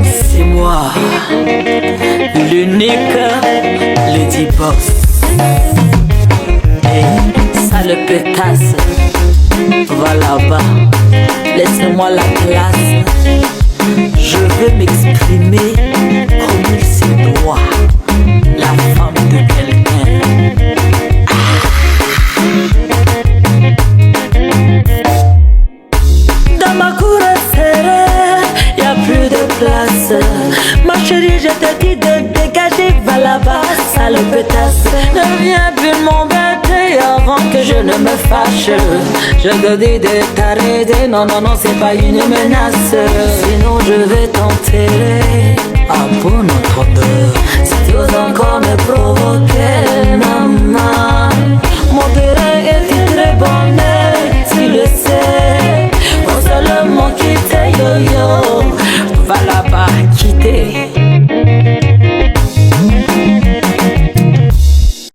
C'est moi, l'unique Lady Boss. Et sale pétasse, va là-bas, laisse-moi la place. Je veux m'exprimer comme il se doit, la femme de quelqu'un. Dans ma cour serrée, y'a plus de place. Ma chérie, je te dis de dégager, va là-bas, sale pétasse. Ne viens plus m'embêter avant que je ne me fâche. Je te dis de t'arrêter, non, non, non, c'est pas une menace. Sinon je